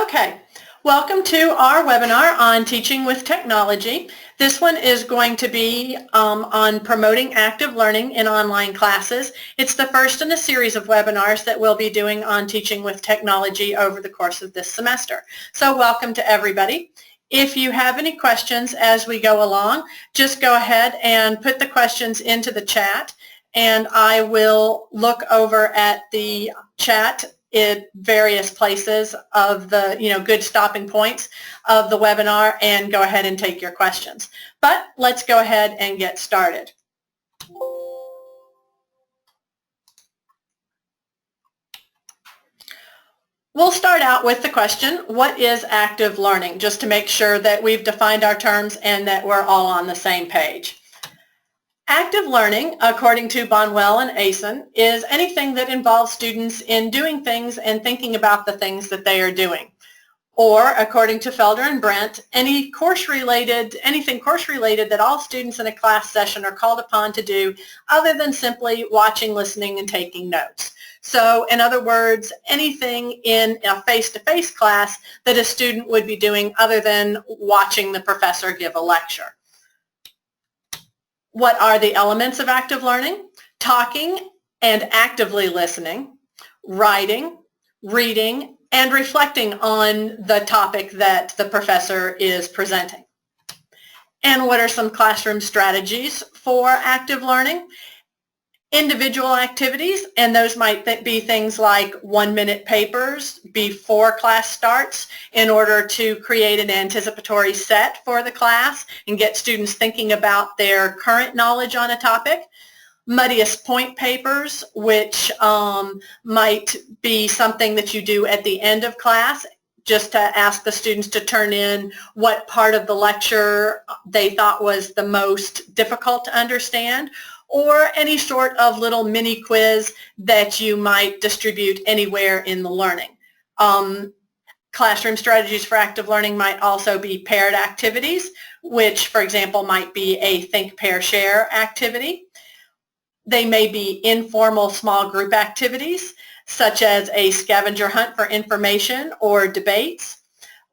Okay, welcome to our webinar on teaching with technology. This one is going to be on promoting active learning in online classes. It's the first in a series of webinars that we'll be doing on teaching with technology over the course of this semester. So welcome to everybody. If you have any questions as we go along, just go ahead and put the questions into the chat, and I will look over at the chat in various places of the, good stopping points of the webinar and go ahead and take your questions. But let's go ahead and get started. We'll start out with the question, what is active learning? Just to make sure that we've defined our terms and that we're all on the same page. Active learning, according to Bonwell and Asen, is anything that involves students in doing things and thinking about the things that they are doing. Or, according to Felder and Brent, anything course-related that all students in a class session are called upon to do other than simply watching, listening, and taking notes. So, in other words, anything in a face-to-face class that a student would be doing other than watching the professor give a lecture. What are the elements of active learning? Talking and actively listening, writing, reading, and reflecting on the topic that the professor is presenting. And what are some classroom strategies for active learning? Individual activities, and those might be things like 1-minute papers before class starts in order to create an anticipatory set for the class and get students thinking about their current knowledge on a topic. Muddiest point papers, which might be something that you do at the end of class, just to ask the students to turn in what part of the lecture they thought was the most difficult to understand, or any sort of little mini quiz that you might distribute anywhere in the learning. Classroom strategies for active learning might also be paired activities, which, for example, might be a think, pair, share activity. They may be informal small group activities, such as a scavenger hunt for information or debates.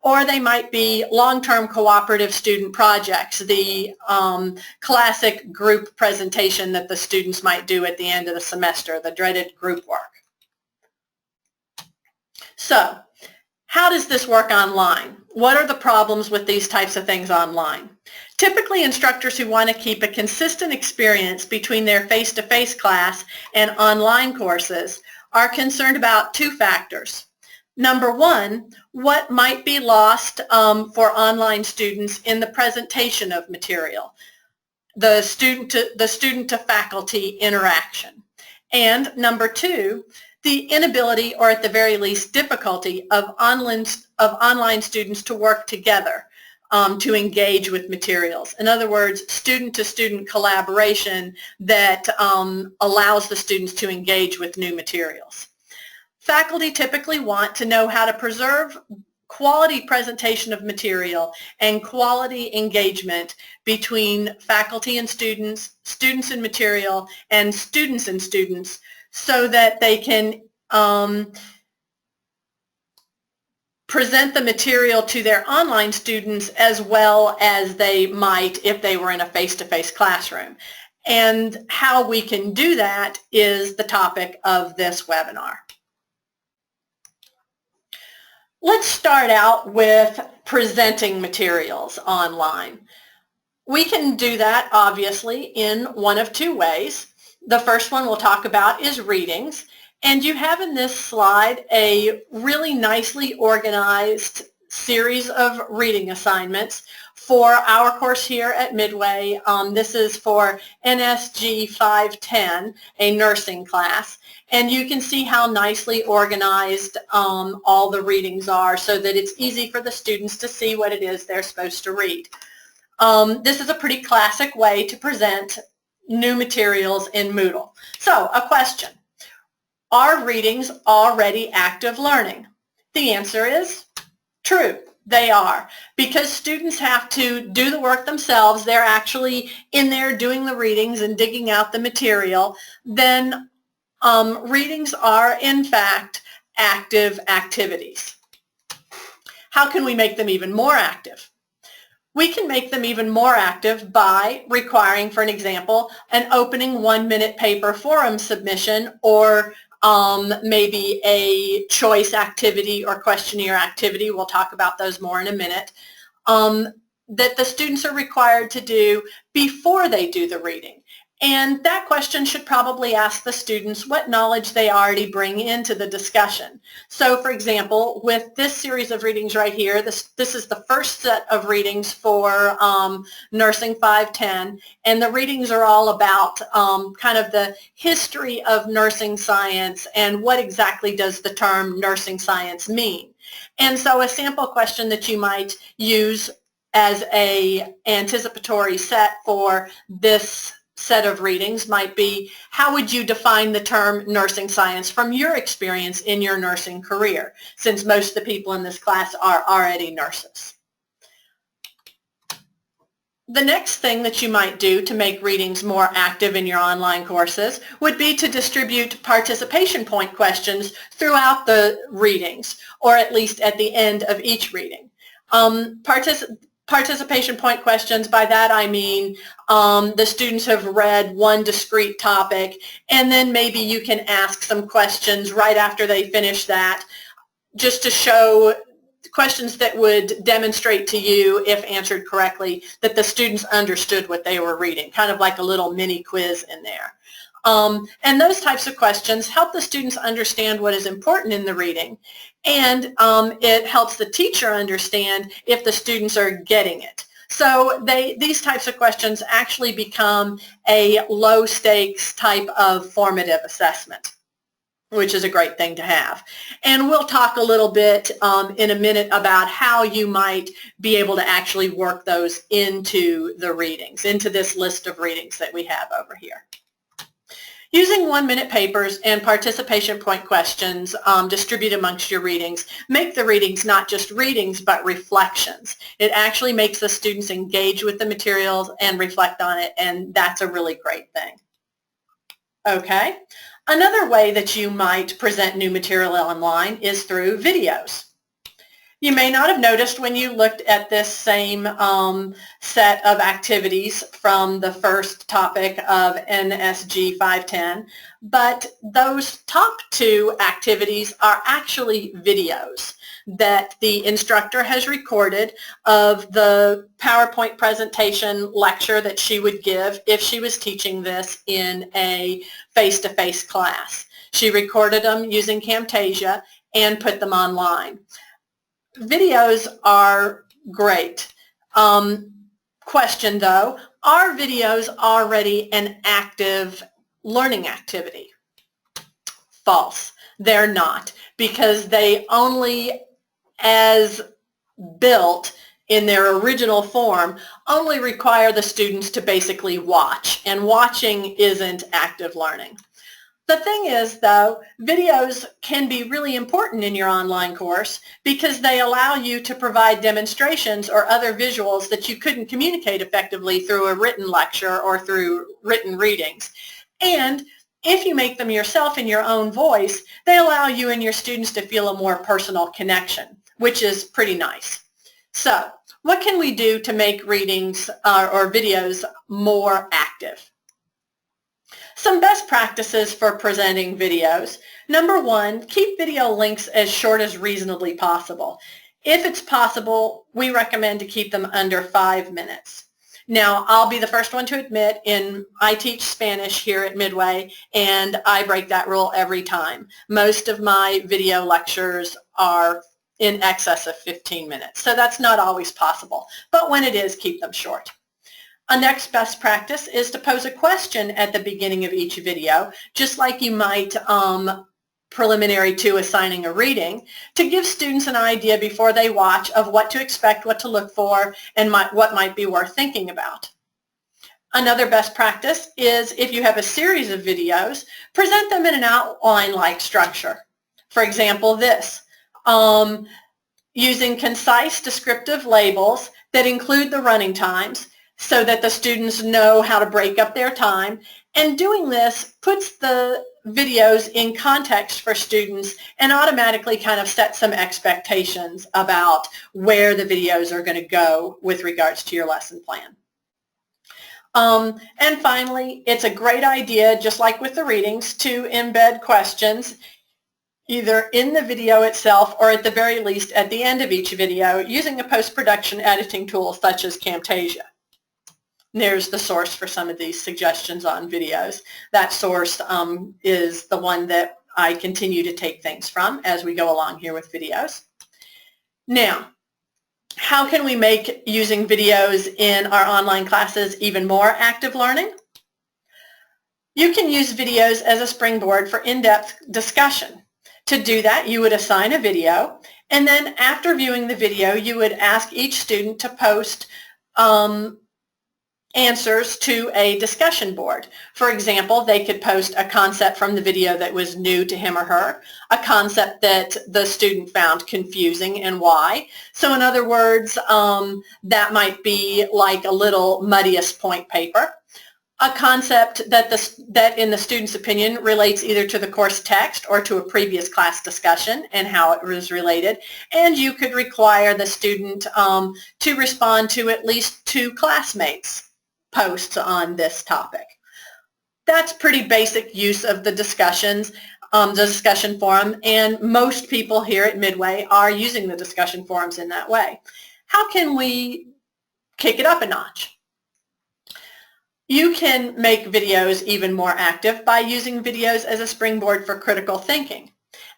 Or they might be long-term cooperative student projects, the classic group presentation that the students might do at the end of the semester, the dreaded group work. So, how does this work online? What are the problems with these types of things online? Typically, instructors who want to keep a consistent experience between their face-to-face class and online courses are concerned about two factors. Number one, what might be lost for online students in the presentation of material, the student to faculty interaction. And number two, the inability, or at the very least difficulty, of online students to work together to engage with materials. In other words, student-to-student collaboration that allows the students to engage with new materials. Faculty typically want to know how to preserve quality presentation of material and quality engagement between faculty and students, students and material, and students, so that they can present the material to their online students as well as they might if they were in a face-to-face classroom. And how we can do that is the topic of this webinar. Let's start out with presenting materials online. We can do that, obviously, in one of two ways. The first one we'll talk about is readings. And you have in this slide a really nicely organized series of reading assignments for our course here at Midway. This is for NSG 510, a nursing class. And you can see how nicely organized all the readings are so that it's easy for the students to see what it is they're supposed to read. This is a pretty classic way to present new materials in Moodle. So, a question. Are readings already active learning? The answer is true. They are. Because students have to do the work themselves, they're actually in there doing the readings and digging out the material, then readings are, in fact, active activities. How can we make them even more active? We can make them even more active by requiring, for an example, an opening 1-minute paper forum submission, or maybe a choice activity or questionnaire activity. We'll talk about those more in a minute, that the students are required to do before they do the reading. And that question should probably ask the students what knowledge they already bring into the discussion. So for example, with this series of readings right here, this is the first set of readings for Nursing 510, and the readings are all about kind of the history of nursing science and what exactly does the term nursing science mean. And so a sample question that you might use as a anticipatory set for this set of readings might be, how would you define the term nursing science from your experience in your nursing career, since most of the people in this class are already nurses. The next thing that you might do to make readings more active in your online courses would be to distribute participation point questions throughout the readings, or at least at the end of each reading. Participation point questions, by that I mean the students have read one discrete topic, and then maybe you can ask some questions right after they finish that, just to show questions that would demonstrate to you, if answered correctly, that the students understood what they were reading, kind of like a little mini quiz in there. And those types of questions help the students understand what is important in the reading, and it helps the teacher understand if the students are getting it. So these types of questions actually become a low stakes type of formative assessment, which is a great thing to have. And we'll talk a little bit in a minute about how you might be able to actually work those into the readings, into this list of readings that we have over here. Using 1-minute papers and participation point questions distributed amongst your readings make the readings not just readings but reflections. It actually makes the students engage with the materials and reflect on it, and that's a really great thing. Okay, another way that you might present new material online is through videos. You may not have noticed when you looked at this same set of activities from the first topic of NSG 510, but those top two activities are actually videos that the instructor has recorded of the PowerPoint presentation lecture that she would give if she was teaching this in a face-to-face class. She recorded them using Camtasia and put them online. Videos are great. Question though, are videos already an active learning activity? False. They're not, because they only, as built in their original form, only require the students to basically watch, and watching isn't active learning. The thing is, though, videos can be really important in your online course because they allow you to provide demonstrations or other visuals that you couldn't communicate effectively through a written lecture or through written readings. And if you make them yourself in your own voice, they allow you and your students to feel a more personal connection, which is pretty nice. So, what can we do to make readings or videos more active? Some best practices for presenting videos. Number one, keep video links as short as reasonably possible. If it's possible, we recommend to keep them under 5 minutes. Now, I'll be the first one to admit, I teach Spanish here at Midway, and I break that rule every time. Most of my video lectures are in excess of 15 minutes, so that's not always possible. But when it is, keep them short. A next best practice is to pose a question at the beginning of each video, just like you might preliminary to assigning a reading, to give students an idea before they watch of what to expect, what to look for, and what might be worth thinking about. Another best practice is, if you have a series of videos, present them in an outline-like structure. For example, this, using concise descriptive labels that include the running times, so that the students know how to break up their time. And doing this puts the videos in context for students and automatically kind of sets some expectations about where the videos are going to go with regards to your lesson plan. And finally, it's a great idea, just like with the readings, to embed questions either in the video itself or at the very least at the end of each video using a post-production editing tool such as Camtasia. There's the source for some of these suggestions on videos. That source is the one that I continue to take things from as we go along here with videos. Now, how can we make using videos in our online classes even more active learning? You can use videos as a springboard for in-depth discussion. To do that, you would assign a video, and then after viewing the video, you would ask each student to post answers to a discussion board. For example, they could post a concept from the video that was new to him or her, a concept that the student found confusing and why. So in other words, that might be like a little muddiest point paper. A concept that in the student's opinion relates either to the course text or to a previous class discussion and how it was related. And you could require the student to respond to at least 2 classmates' posts on this topic. That's pretty basic use of the discussions, the discussion forum, and most people here at Midway are using the discussion forums in that way. How can we kick it up a notch? You can make videos even more active by using videos as a springboard for critical thinking.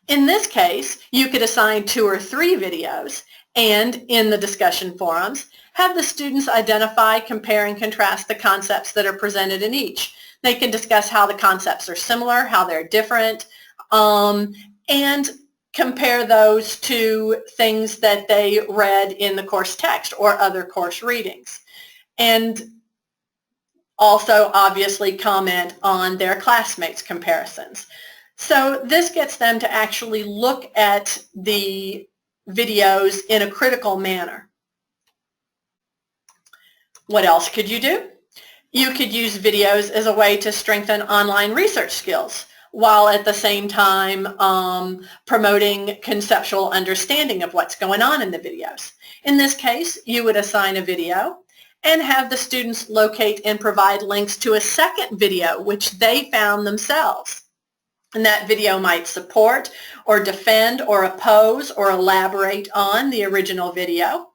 In this case, you could assign 2 or 3 videos and in the discussion forums, have the students identify, compare, and contrast the concepts that are presented in each. They can discuss how the concepts are similar, how they're different, and compare those to things that they read in the course text or other course readings. And also, obviously, comment on their classmates' comparisons. So this gets them to actually look at the videos in a critical manner. What else could you do? You could use videos as a way to strengthen online research skills while at the same time promoting conceptual understanding of what's going on in the videos. In this case, you would assign a video and have the students locate and provide links to a second video which they found themselves. And that video might support or defend or oppose or elaborate on the original video.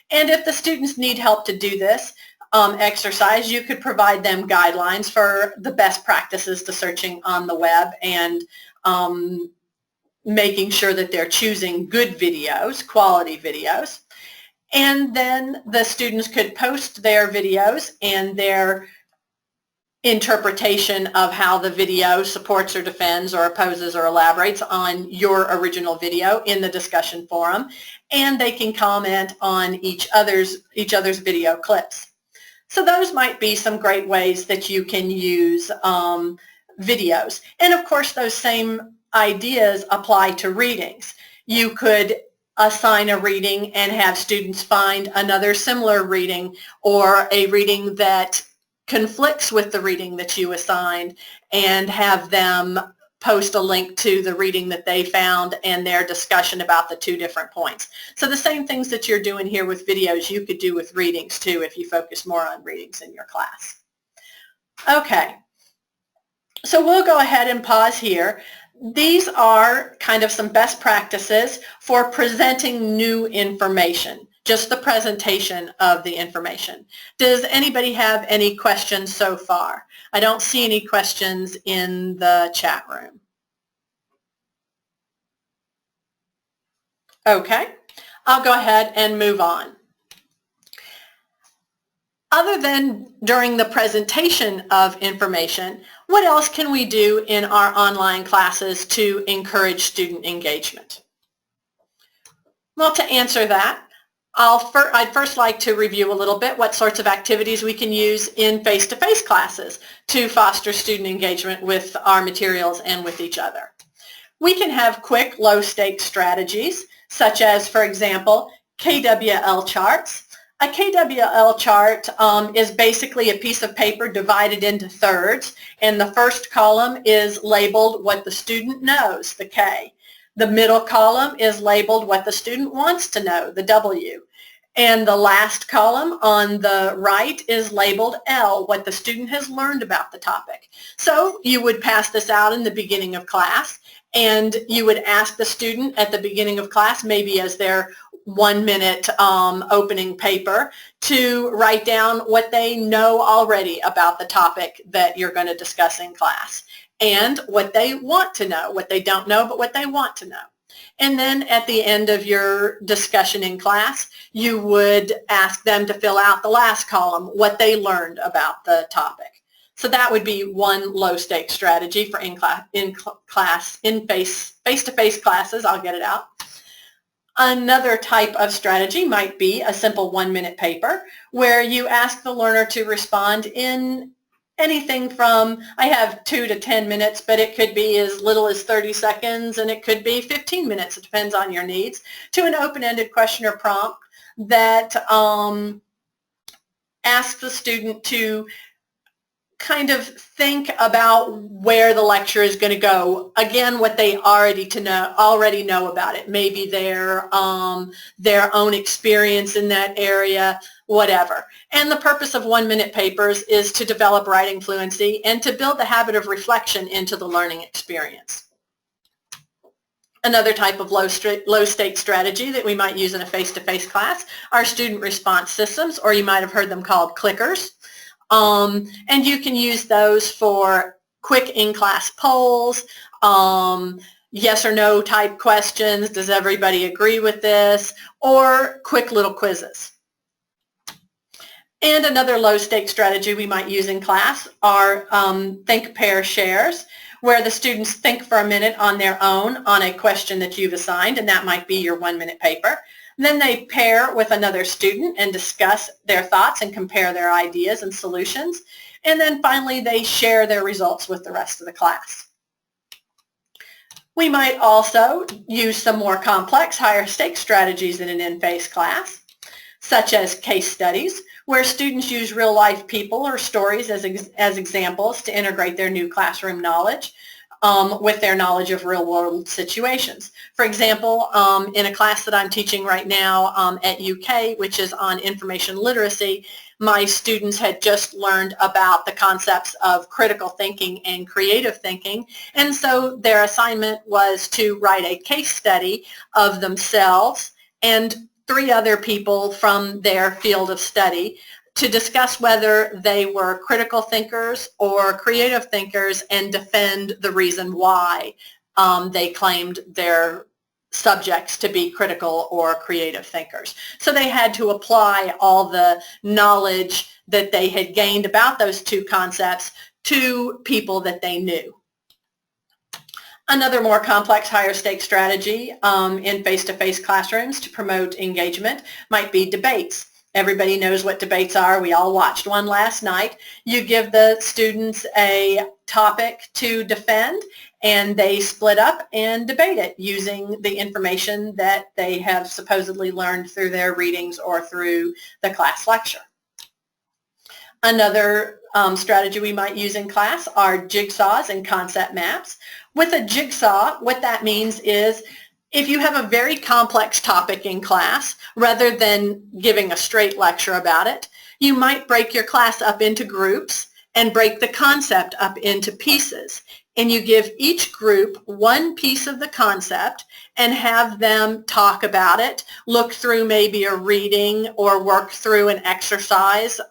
And if the students need help to do this exercise, you could provide them guidelines for the best practices to searching on the web and making sure that they're choosing good videos, quality videos. And then the students could post their videos and their interpretation of how the video supports or defends or opposes or elaborates on your original video in the discussion forum, and they can comment on each other's video clips. So those might be some great ways that you can use videos. And of course, those same ideas apply to readings. You could assign a reading and have students find another similar reading or a reading that conflicts with the reading that you assigned and have them post a link to the reading that they found and their discussion about the 2 different points. So the same things that you're doing here with videos, you could do with readings too if you focus more on readings in your class. Okay, so we'll go ahead and pause here. These are kind of some best practices for presenting new information, just the presentation of the information. Does anybody have any questions so far? I don't see any questions in the chat room. Okay, I'll go ahead and move on. Other than during the presentation of information, what else can we do in our online classes to encourage student engagement? Well, to answer that, I'd first like to review a little bit what sorts of activities we can use in face-to-face classes to foster student engagement with our materials and with each other. We can have quick, low-stakes strategies, such as, for example, KWL charts. A KWL chart is basically a piece of paper divided into thirds, and the first column is labeled what the student knows, the K. The middle column is labeled what the student wants to know, the W. And the last column on the right is labeled L, what the student has learned about the topic. So you would pass this out in the beginning of class, and you would ask the student at the beginning of class, maybe as their 1-minute opening paper, to write down what they know already about the topic that you're going to discuss in class, and what they want to know, what they don't know, but what they want to know. And then at the end of your discussion in class, you would ask them to fill out the last column, what they learned about the topic. So that would be one low-stakes strategy for face-to-face classes. I'll get it out. Another type of strategy might be a simple 1-minute paper where you ask the learner to respond in anything from, I have 2 to 10 minutes, but it could be as little as 30 seconds and it could be 15 minutes. It depends on your needs, to an open-ended question or prompt that asks the student to kind of think about where the lecture is going to go. Again, what they already know about it, maybe their own experience in that area, whatever. And the purpose of 1-minute papers is to develop writing fluency and to build the habit of reflection into the learning experience. Another type of low-stake strategy that we might use in a face-to-face class are student response systems, or you might have heard them called clickers. And you can use those for quick in-class polls, yes or no type questions, does everybody agree with this, or quick little quizzes. And another low-stake strategy we might use in class are think, pair, shares, where the students think for a minute on their own on a question that you've assigned, and that might be your 1-minute paper. Then they pair with another student and discuss their thoughts and compare their ideas and solutions. And then finally, they share their results with the rest of the class. We might also use some more complex, higher stakes strategies in an in-face class, such as case studies, where students use real-life people or stories as examples to integrate their new classroom knowledge with their knowledge of real-world situations. For example, in a class that I'm teaching right now at UK, which is on information literacy, my students had just learned about the concepts of critical thinking and creative thinking, and so their assignment was to write a case study of themselves and 3 other people from their field of study to discuss whether they were critical thinkers or creative thinkers and defend the reason why they claimed their subjects to be critical or creative thinkers. So they had to apply all the knowledge that they had gained about those 2 concepts to people that they knew. Another more complex, higher stakes strategy in face-to-face classrooms to promote engagement might be debates. Everybody knows what debates are. We all watched one last night. You give the students a topic to defend, and they split up and debate it using the information that they have supposedly learned through their readings or through the class lecture. Another strategy we might use in class are jigsaws and concept maps. With a jigsaw, what that means is if you have a very complex topic in class, rather than giving a straight lecture about it, you might break your class up into groups and break the concept up into pieces. And you give each group one piece of the concept and have them talk about it, look through maybe a reading or work through an exercise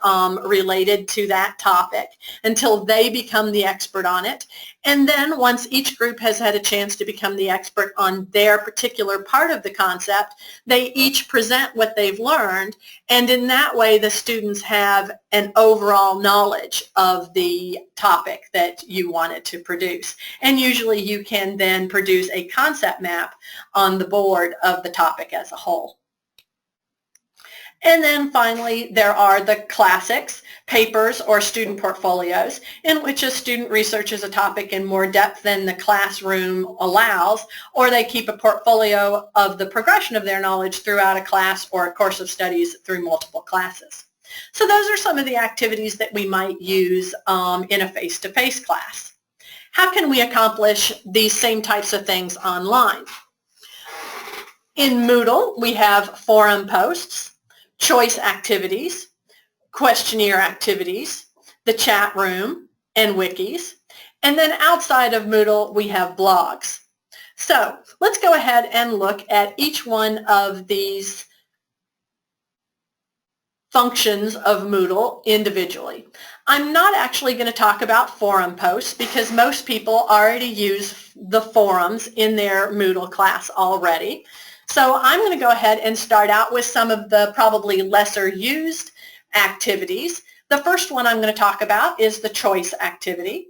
related to that topic until they become the expert on it. And then once each group has had a chance to become the expert on their particular part of the concept, they each present what they've learned, and in that way the students have an overall knowledge of the topic that you wanted to produce. And usually you can then produce a concept map on the board of the topic as a whole. And then finally, there are the classics, papers or student portfolios, in which a student researches a topic in more depth than the classroom allows, or they keep a portfolio of the progression of their knowledge throughout a class or a course of studies through multiple classes. So those are some of the activities that we might use in a face-to-face class. How can we accomplish these same types of things online? In Moodle, we have forum posts, choice activities, questionnaire activities, the chat room, and wikis. And then outside of Moodle, we have blogs. So let's go ahead and look at each one of these functions of Moodle individually. I'm not actually going to talk about forum posts because most people already use the forums in their Moodle class already. So I'm going to go ahead and start out with some of the probably lesser used activities. The first one I'm going to talk about is the choice activity.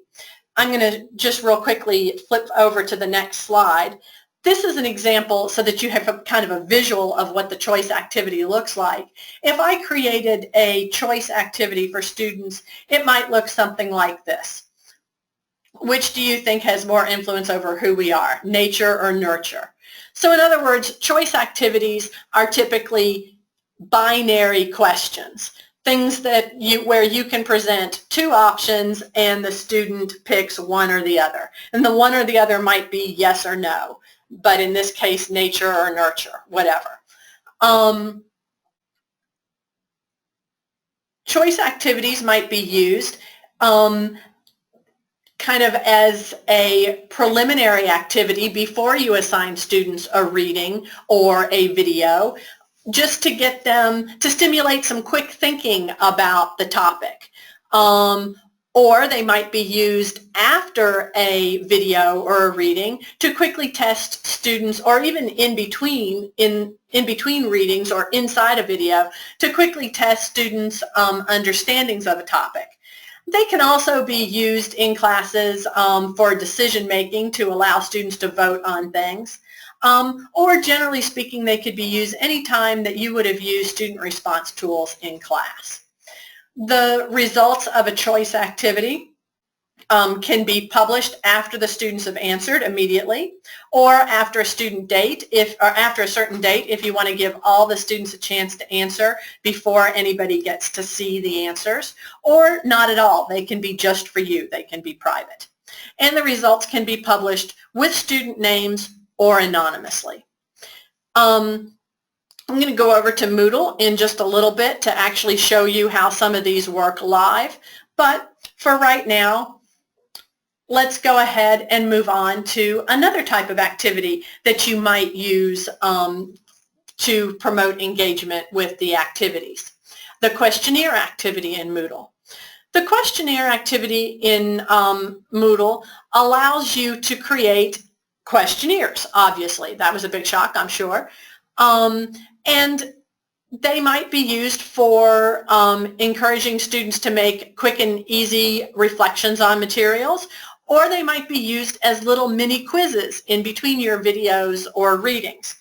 I'm going to just real quickly flip over to the next slide. This is an example so that you have a kind of a visual of what the choice activity looks like. If I created a choice activity for students, it might look something like this. Which do you think has more influence over who we are, nature or nurture? So in other words, choice activities are typically binary questions, things that where you can present two options and the student picks one or the other. And the one or the other might be yes or no, but in this case, nature or nurture, whatever. Choice activities might be used kind of as a preliminary activity before you assign students a reading or a video, just to get them to stimulate some quick thinking about the topic. Or they might be used after a video or a reading to quickly test students, or even in between readings or inside a video, to quickly test students' understandings of a topic. They can also be used in classes for decision making to allow students to vote on things. Or generally speaking, they could be used any time that you would have used student response tools in class. The results of a choice activity can be published after the students have answered immediately, or after a certain date if you want to give all the students a chance to answer before anybody gets to see the answers, or not at all. They can be just for you. They can be private. And the results can be published with student names or anonymously. I'm going to go over to Moodle in just a little bit to actually show you how some of these work live, but for right now, let's go ahead and move on to another type of activity that you might use to promote engagement with the activities. The questionnaire activity in Moodle. The questionnaire activity in Moodle allows you to create questionnaires, obviously. That was a big shock, I'm sure. And they might be used for encouraging students to make quick and easy reflections on materials, or they might be used as little mini quizzes in between your videos or readings.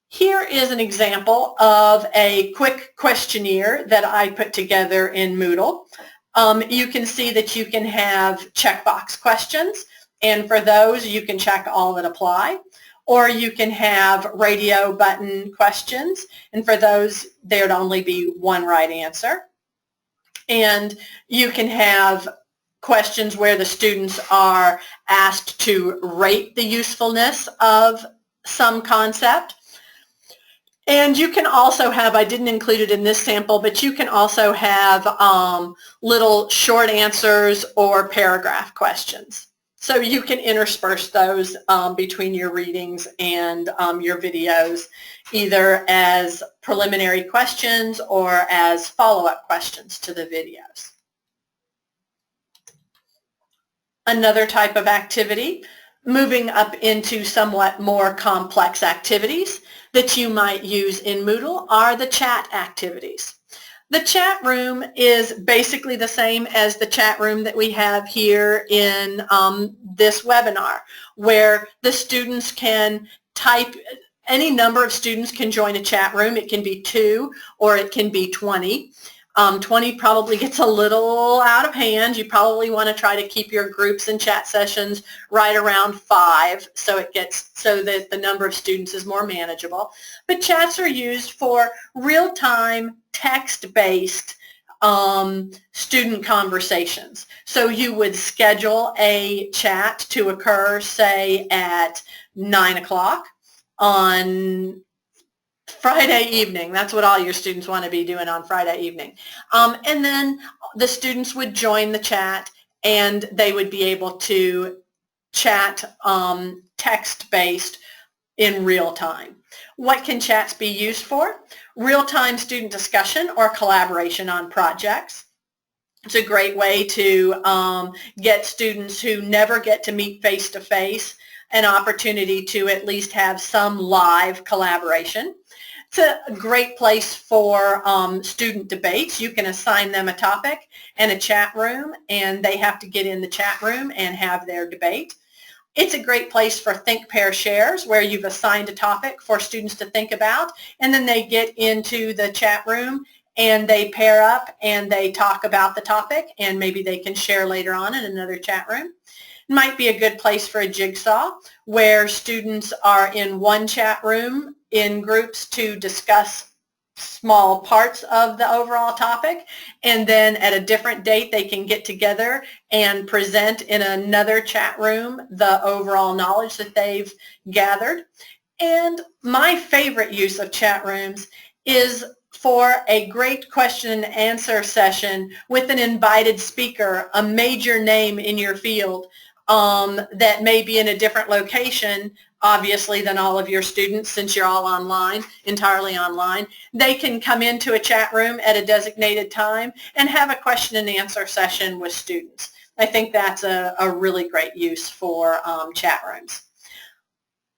Here is an example of a quick questionnaire that I put together in Moodle. You can see that you can have checkbox questions, and for those you can check all that apply. Or you can have radio button questions, and for those there'd only be one right answer. And you can have questions where the students are asked to rate the usefulness of some concept. And you can also have, I didn't include it in this sample, but you can also have little short answers or paragraph questions. So you can intersperse those between your readings and your videos, either as preliminary questions or as follow-up questions to the videos. Another type of activity, moving up into somewhat more complex activities that you might use in Moodle, are the chat activities. The chat room is basically the same as the chat room that we have here in this webinar, where the students can type Any number of students can join a chat room. It can be 2 or it can be 20. 20 probably gets a little out of hand. You probably want to try to keep your groups and chat sessions right around 5 so that the number of students is more manageable. But chats are used for real-time text-based student conversations. So you would schedule a chat to occur, say, at 9 o'clock on Friday evening. That's what all your students want to be doing on Friday evening. And then the students would join the chat and they would be able to chat text-based in real time. What can chats be used for? Real-time student discussion or collaboration on projects. It's a great way to get students who never get to meet face-to-face an opportunity to at least have some live collaboration. It's a great place for student debates. You can assign them a topic and a chat room, and they have to get in the chat room and have their debate. It's a great place for think, pair, shares, where you've assigned a topic for students to think about, and then they get into the chat room and they pair up and they talk about the topic, and maybe they can share later on in another chat room. It might be a good place for a jigsaw, where students are in one chat room in groups to discuss small parts of the overall topic, and then at a different date they can get together and present in another chat room the overall knowledge that they've gathered. And my favorite use of chat rooms is for a great question and answer session with an invited speaker, a major name in your field that may be in a different location, obviously, than all of your students, since you're all online, entirely online. They can come into a chat room at a designated time and have a question and answer session with students. I think that's a really great use for chat rooms.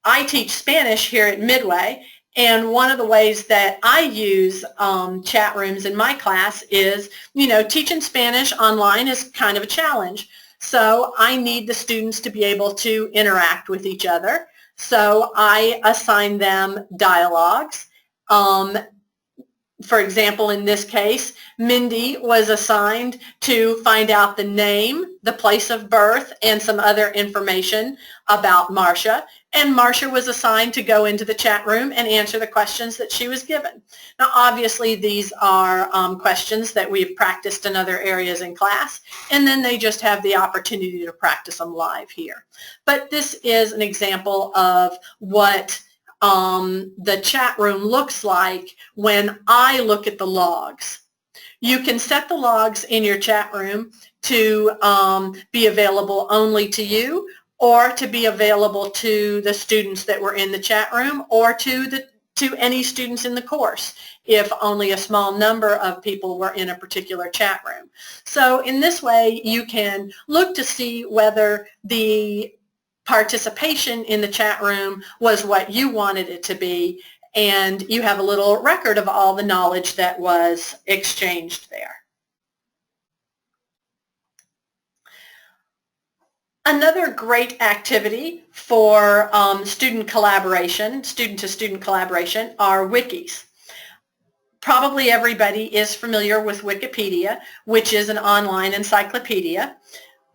I teach Spanish here at Midway, and one of the ways that I use chat rooms in my class is, teaching Spanish online is kind of a challenge. So I need the students to be able to interact with each other. So I assign them dialogues. For example, in this case, Mindy was assigned to find out the name, the place of birth, and some other information about Marcia. And Marcia was assigned to go into the chat room and answer the questions that she was given. Now, obviously, these are questions that we've practiced in other areas in class, and then they just have the opportunity to practice them live here. But this is an example of what the chat room looks like when I look at the logs. You can set the logs in your chat room to be available only to you, or to be available to the students that were in the chat room, or to any students in the course, if only a small number of people were in a particular chat room. So in this way, you can look to see whether the participation in the chat room was what you wanted it to be, and you have a little record of all the knowledge that was exchanged there. Another great activity for student collaboration, student-to-student collaboration, are wikis. Probably everybody is familiar with Wikipedia, which is an online encyclopedia.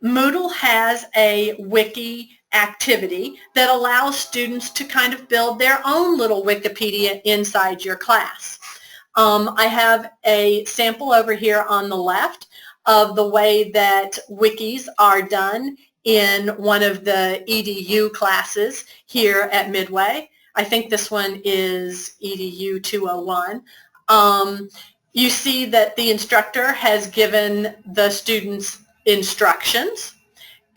Moodle has a wiki activity that allows students to kind of build their own little Wikipedia inside your class. I have a sample over here on the left of the way that wikis are done in one of the EDU classes here at Midway. I think this one is EDU 201. You see that the instructor has given the students instructions,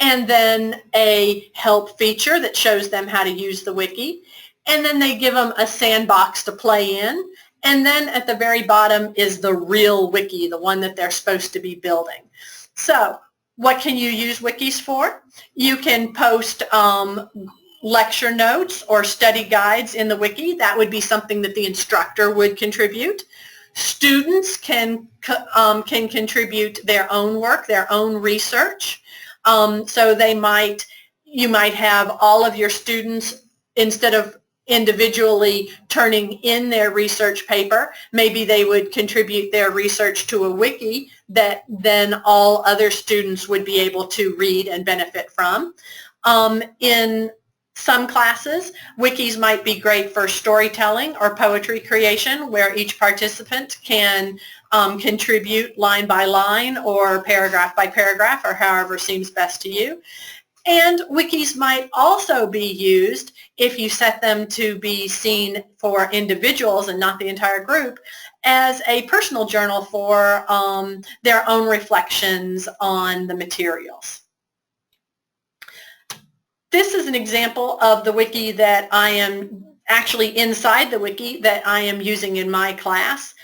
and then a help feature that shows them how to use the wiki, and then they give them a sandbox to play in, and then at the very bottom is the real wiki, the one that they're supposed to be building. So what can you use wikis for? You can post lecture notes or study guides in the wiki. That would be something that the instructor would contribute. Students can contribute their own work, their own research. So you might have all of your students, instead of individually turning in their research paper. Maybe they would contribute their research to a wiki that then all other students would be able to read and benefit from. In some classes, wikis might be great for storytelling or poetry creation, where each participant can contribute line by line or paragraph by paragraph, or however seems best to you. And wikis might also be used, if you set them to be seen for individuals and not the entire group, as a personal journal for their own reflections on the materials. This is an example of the wiki that I am actually inside the wiki that I am using in my class.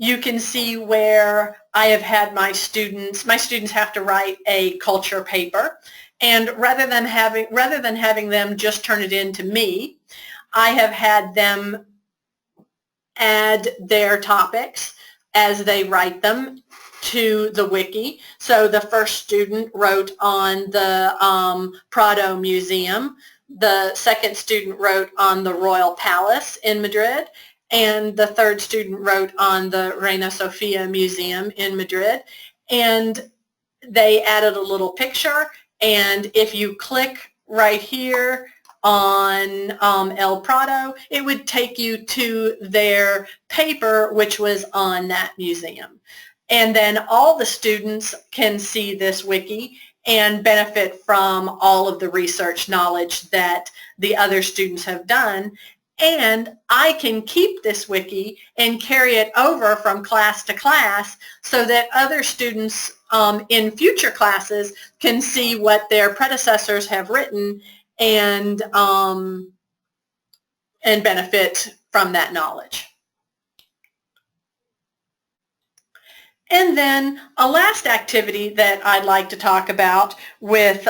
You can see where I have had my students have to write a culture paper, and rather than having them just turn it in to me, I have had them add their topics as they write them to the wiki. So the first student wrote on the Prado Museum, the second student wrote on the Royal Palace in Madrid, and the third student wrote on the Reina Sofia Museum in Madrid. And they added a little picture, and if you click right here on El Prado, it would take you to their paper, which was on that museum. And then all the students can see this wiki and benefit from all of the research knowledge that the other students have done. And I can keep this wiki and carry it over from class to class so that other students in future classes can see what their predecessors have written and benefit from that knowledge. And then a last activity that I'd like to talk about with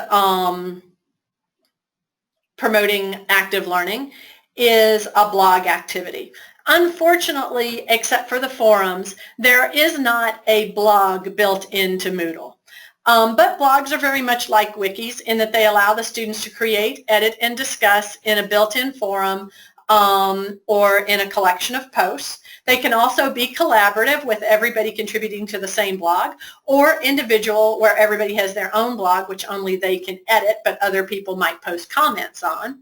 promoting active learning is a blog activity. Unfortunately, except for the forums, there is not a blog built into Moodle. But blogs are very much like wikis in that they allow the students to create, edit, and discuss in a built-in forum or in a collection of posts. They can also be collaborative with everybody contributing to the same blog, or individual where everybody has their own blog which only they can edit but other people might post comments on.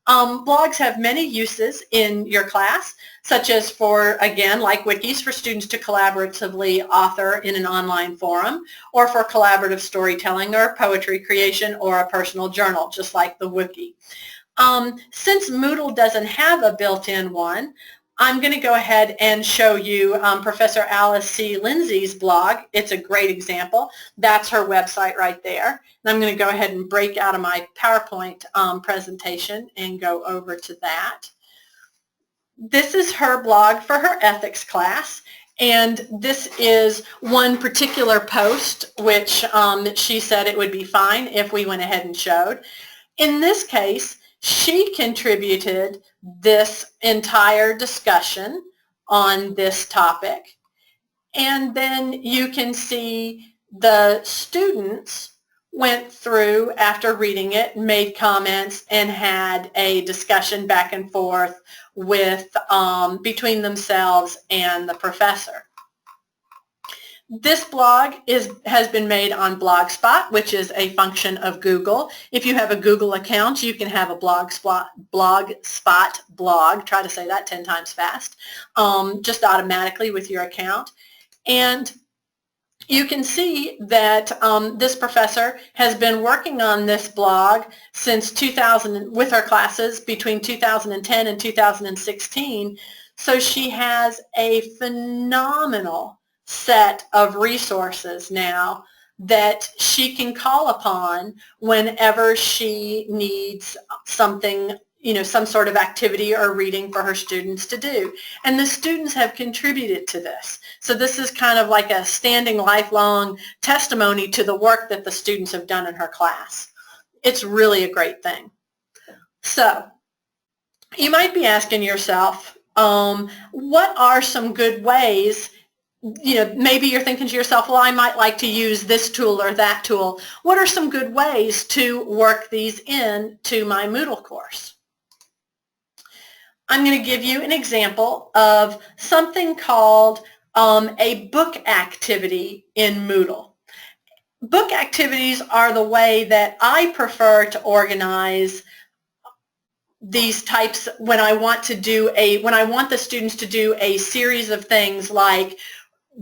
Blogs have many uses in your class, such as for, again, like wikis, for students to collaboratively author in an online forum, or for collaborative storytelling or poetry creation or a personal journal, just like the wiki. Since Moodle doesn't have a built-in one, I'm going to go ahead and show you Professor Alice C. Lindsay's blog. It's a great example. That's her website right there. And I'm going to go ahead and break out of my PowerPoint presentation and go over to that. This is her blog for her ethics class. And this is one particular post which she said it would be fine if we went ahead and showed. In this case, she contributed this entire discussion on this topic. And then you can see the students went through after reading it, made comments, and had a discussion back and forth with between themselves and the professor. This blog has been made on Blogspot, which is a function of Google. If you have a Google account, you can have a Blogspot blog, try to say that 10 times fast, just automatically with your account. And you can see that this professor has been working on this blog since 2000 with her classes between 2010 and 2016. So she has a phenomenal set of resources now that she can call upon whenever she needs something, some sort of activity or reading for her students to do. And the students have contributed to this. So this is kind of like a standing lifelong testimony to the work that the students have done in her class. It's really a great thing. So you might be asking yourself, what are some good ways? Maybe you're thinking to yourself, well, I might like to use this tool or that tool. What are some good ways to work these in to my Moodle course? I'm going to give you an example of something called a book activity in Moodle. Book activities are the way that I prefer to organize these types when I want the students to do a series of things like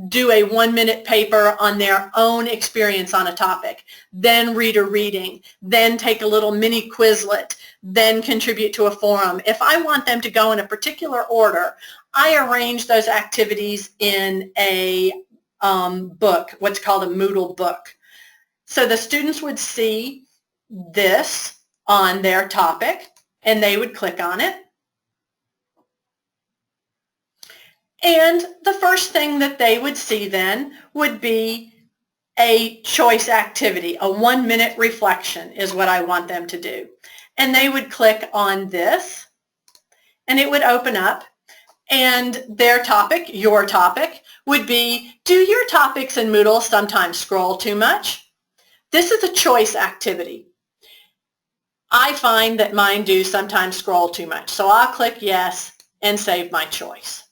do a 1-minute paper on their own experience on a topic, then read a reading, then take a little mini Quizlet, then contribute to a forum. If I want them to go in a particular order, I arrange those activities in a book, what's called a Moodle book. So the students would see this on their topic, and they would click on it. And the first thing that they would see then would be a choice activity. A 1-minute reflection is what I want them to do. And they would click on this, and it would open up, and their topic, your topic, would be, do your topics in Moodle sometimes scroll too much? This is a choice activity. I find that mine do sometimes scroll too much, so I'll click yes and save my choice.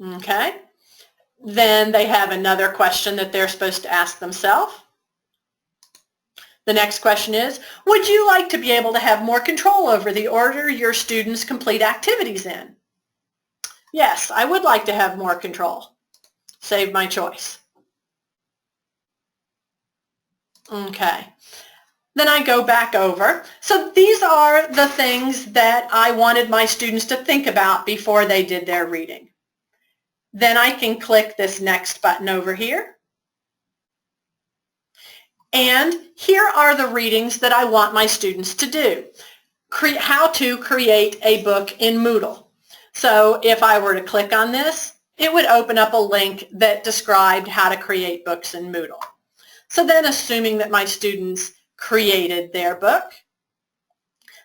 Okay, then they have another question that they're supposed to ask themselves. The next question is, would you like to be able to have more control over the order your students complete activities in? Yes, I would like to have more control. Save my choice. Okay, then I go back over. So these are the things that I wanted my students to think about before they did their reading. Then I can click this next button over here. And here are the readings that I want my students to do. How to create a book in Moodle. So if I were to click on this, it would open up a link that described how to create books in Moodle. So then assuming that my students created their book,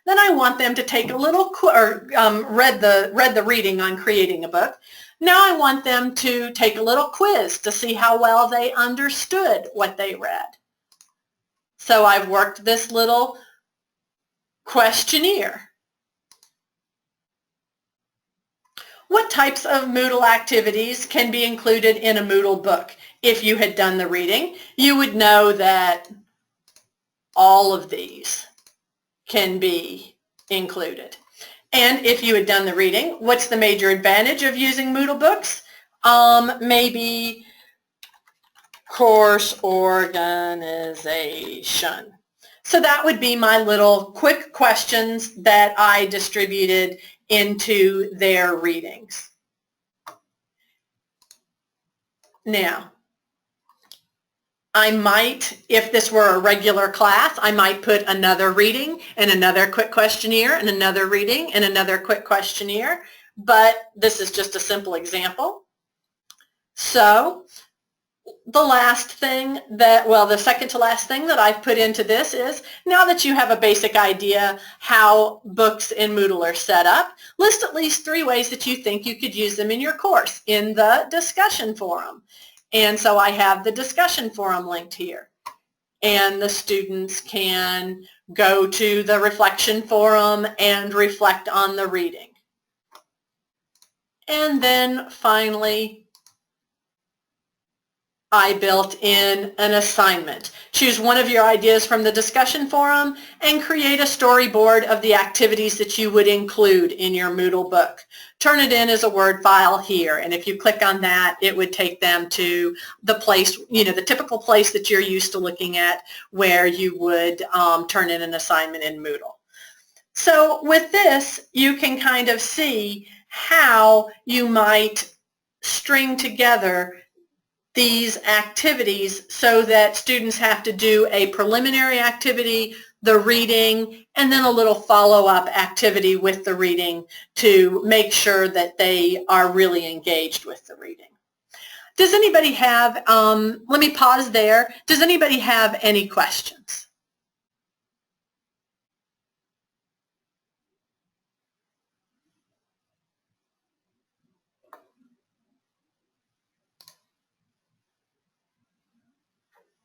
then I want them to take a little, read the reading on creating a book. Now I want them to take a little quiz to see how well they understood what they read. So I've worked this little questionnaire. What types of Moodle activities can be included in a Moodle book? If you had done the reading, you would know that all of these can be included. And if you had done the reading, what's the major advantage of using Moodle books? Maybe course organization. So that would be my little quick questions that I distributed into their readings. Now, I might, if this were a regular class, I might put another reading and another quick questionnaire and another reading and another quick questionnaire, but this is just a simple example. So the last thing the second to last thing that I've put into this is, now that you have a basic idea how books in Moodle are set up, list at least 3 ways that you think you could use them in your course in the discussion forum. And so I have the discussion forum linked here. And the students can go to the reflection forum and reflect on the reading. And then finally, I built in an assignment. Choose one of your ideas from the discussion forum and create a storyboard of the activities that you would include in your Moodle book. Turn it in as a Word file here, and if you click on that, it would take them to the place, the typical place that you're used to looking at where you would turn in an assignment in Moodle. So with this, you can kind of see how you might string together these activities so that students have to do a preliminary activity, the reading, and then a little follow-up activity with the reading to make sure that they are really engaged with the reading. Does anybody have, let me pause there. Does anybody have any questions?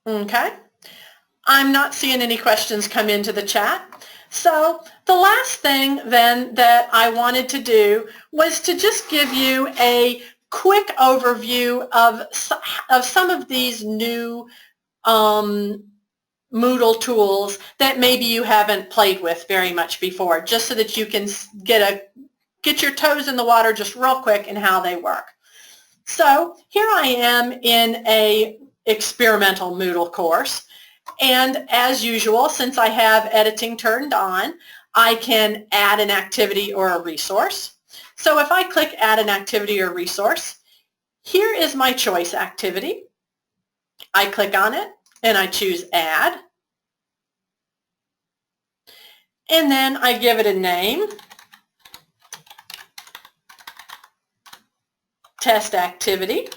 Okay. I'm not seeing any questions come into the chat. So the last thing then that I wanted to do was to just give you a quick overview of some of these new Moodle tools that maybe you haven't played with very much before, just so that you can get your toes in the water just real quick in how they work. So here I am in a experimental Moodle course. And as usual, since I have editing turned on, I can add an activity or a resource. So if I click Add an Activity or Resource, here is my choice activity. I click on it and I choose Add. And then I give it a name, Test Activity.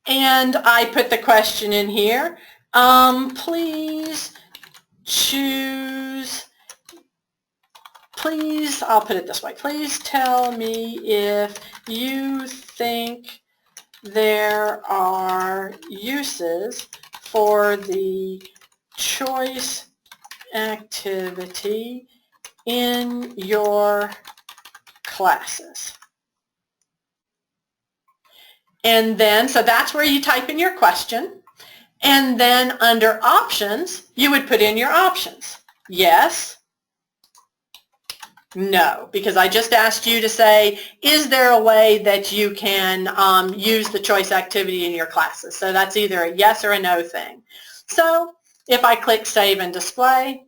And I put the question in here, please I'll put it this way, please tell me if you think there are uses for the choice activity in your classes. And then, so that's where you type in your question. And then under options, you would put in your options. Yes, no, because I just asked you to say, is there a way that you can use the choice activity in your classes? So that's either a yes or a no thing. So if I click Save and Display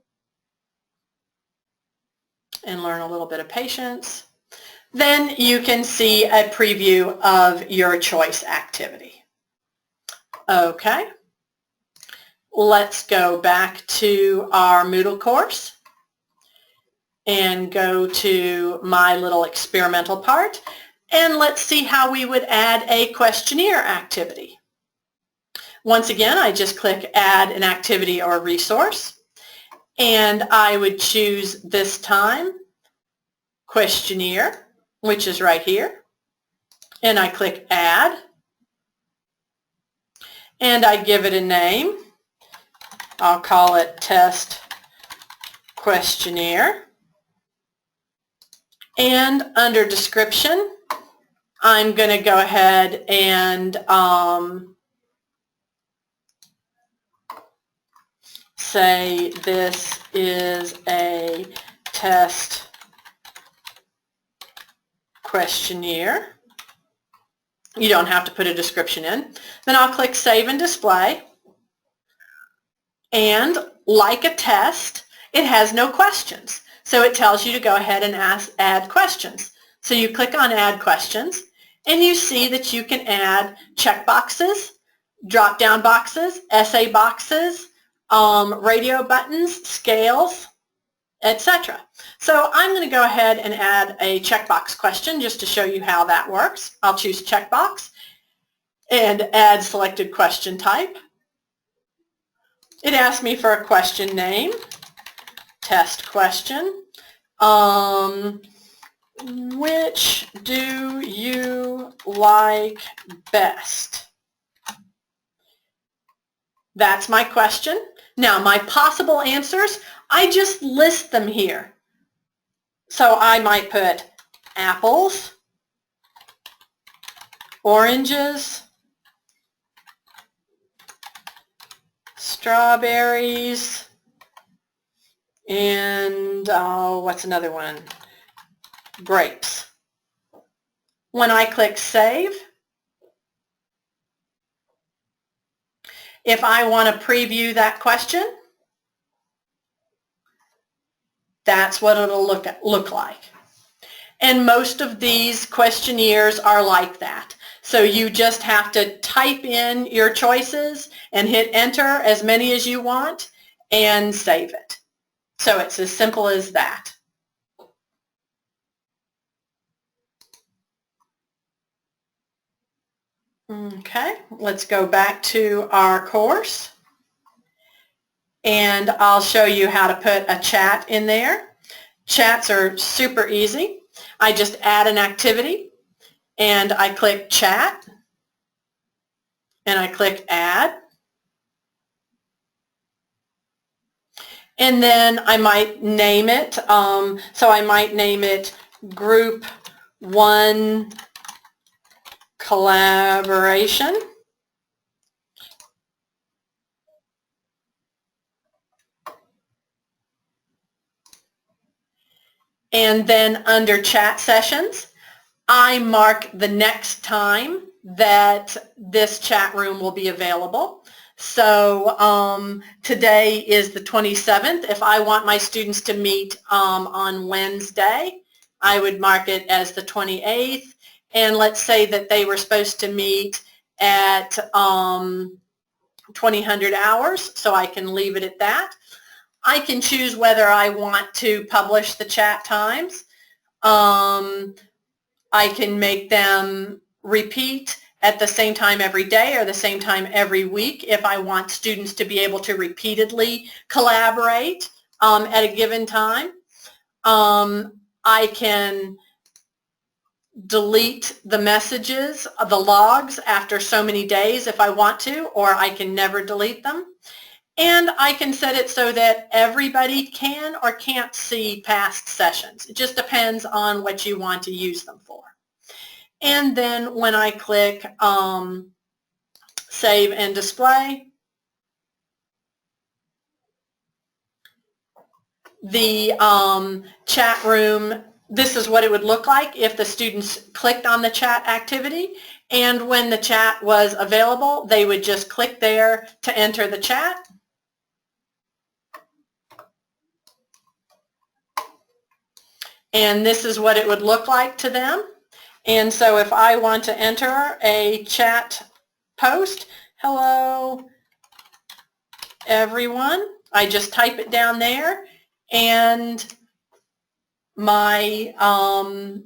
and learn a little bit of patience, then you can see a preview of your choice activity. Okay, let's go back to our Moodle course and go to my little experimental part, and let's see how we would add a questionnaire activity. Once again, I just click Add an Activity or Resource, and I would choose this time Questionnaire, which is right here, and I click Add, and I give it a name. I'll call it Test Questionnaire. And under Description, I'm going to go ahead and say this is a test questionnaire. You don't have to put a description in. Then I'll click Save and Display. And like a test, it has no questions. So it tells you to go ahead and add questions. So you click on Add Questions, and you see that you can add checkboxes, drop-down boxes, essay boxes, radio buttons, scales, etc. So I'm going to go ahead and add a checkbox question just to show you how that works. I'll choose checkbox and add selected question type. It asks me for a question name, test question. Which do you like best? That's my question. Now my possible answers, I just list them here. So I might put apples, oranges, strawberries, and what's another one? Grapes. When I click Save, if I want to preview that question, that's what it'll look like. And most of these questionnaires are like that. So you just have to type in your choices and hit enter as many as you want and save it. So it's as simple as that. Okay, let's go back to our course. And I'll show you how to put a chat in there. Chats are super easy. I just add an activity and I click Chat and I click Add. And then I might name it. So I might name it Group 1 Collaboration. And then under chat sessions, I mark the next time that this chat room will be available. So today is the 27th. If I want my students to meet on Wednesday, I would mark it as the 28th. And let's say that they were supposed to meet at 2000 hours, so I can leave it at that. I can choose whether I want to publish the chat times. I can make them repeat at the same time every day or the same time every week if I want students to be able to repeatedly collaborate at a given time. I can delete the messages, the logs after so many days if I want to, or I can never delete them. And I can set it so that everybody can or can't see past sessions. It just depends on what you want to use them for. And then when I click Save and Display, the chat room, this is what it would look like if the students clicked on the chat activity. And when the chat was available, they would just click there to enter the chat. And this is what it would look like to them. And so if I want to enter a chat post, hello everyone, I just type it down there and my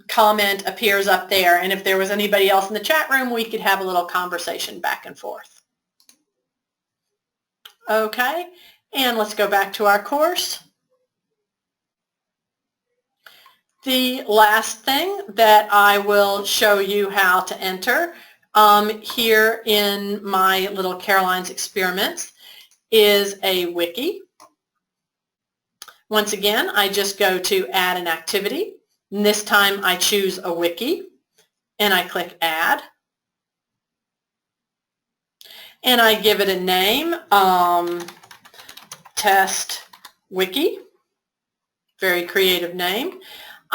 comment appears up there. And if there was anybody else in the chat room, we could have a little conversation back and forth. Okay, and let's go back to our course. The last thing that I will show you how to enter here in my little Caroline's Experiments is a wiki. Once again, I just go to Add an Activity, and this time I choose a wiki, and I click Add. And I give it a name, Test Wiki, very creative name.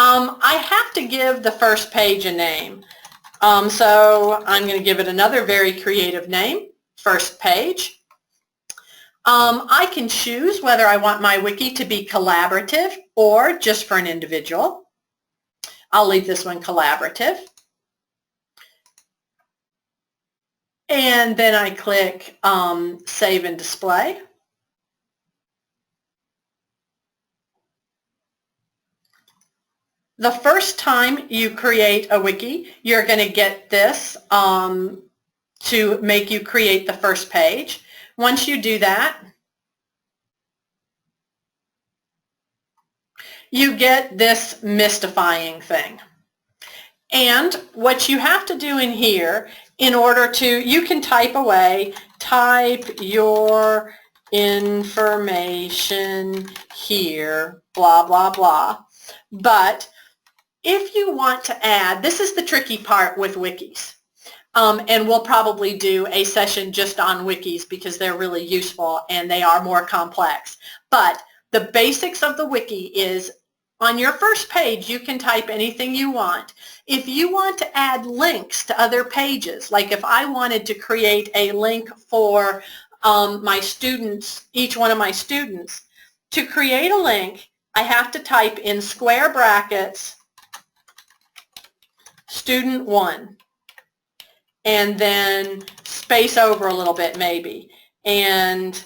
I have to give the first page a name, so I'm going to give it another very creative name, First Page. I can choose whether I want my wiki to be collaborative or just for an individual. I'll leave this one collaborative. And then I click Save and Display. The first time you create a wiki, you're going to get this to make you create the first page. Once you do that, you get this mystifying thing. And what you have to do in here, in order to, you can type away, type your information here, blah, blah, blah. But if you want to add, this is the tricky part with wikis, and we'll probably do a session just on wikis because they're really useful and they are more complex. But the basics of the wiki is on your first page, you can type anything you want. If you want to add links to other pages, like if I wanted to create a link for my students, each one of my students, to create a link, I have to type in square brackets student 1, and then space over a little bit maybe, and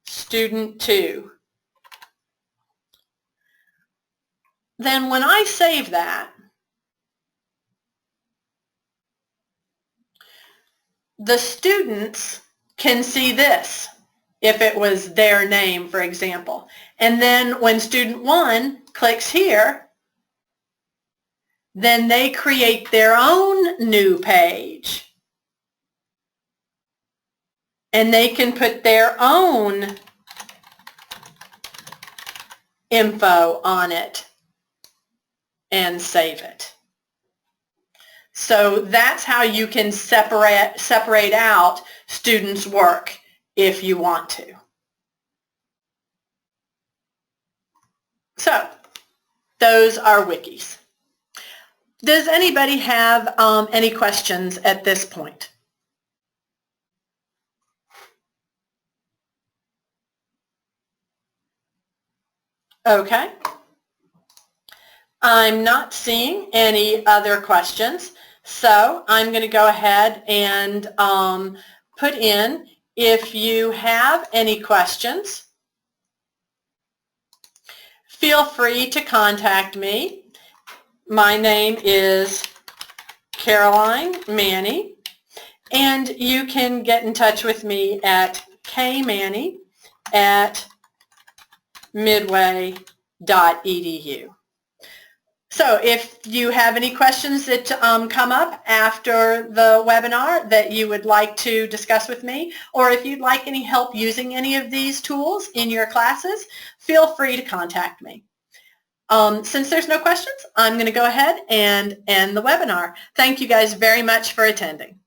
student 2. Then when I save that, the students can see this if it was their name, for example. And then when student 1 clicks here, then they create their own new page. And they can put their own info on it and save it. So that's how you can separate out students' work if you want to. So those are wikis. Does anybody have any questions at this point? Okay. I'm not seeing any other questions, so I'm going to go ahead and put in, if you have any questions, feel free to contact me. My name is Caroline Manny, and you can get in touch with me at kmanny@midway.edu. So if you have any questions that come up after the webinar that you would like to discuss with me, or if you'd like any help using any of these tools in your classes, feel free to contact me. Since there's no questions, I'm going to go ahead and end the webinar. Thank you guys very much for attending.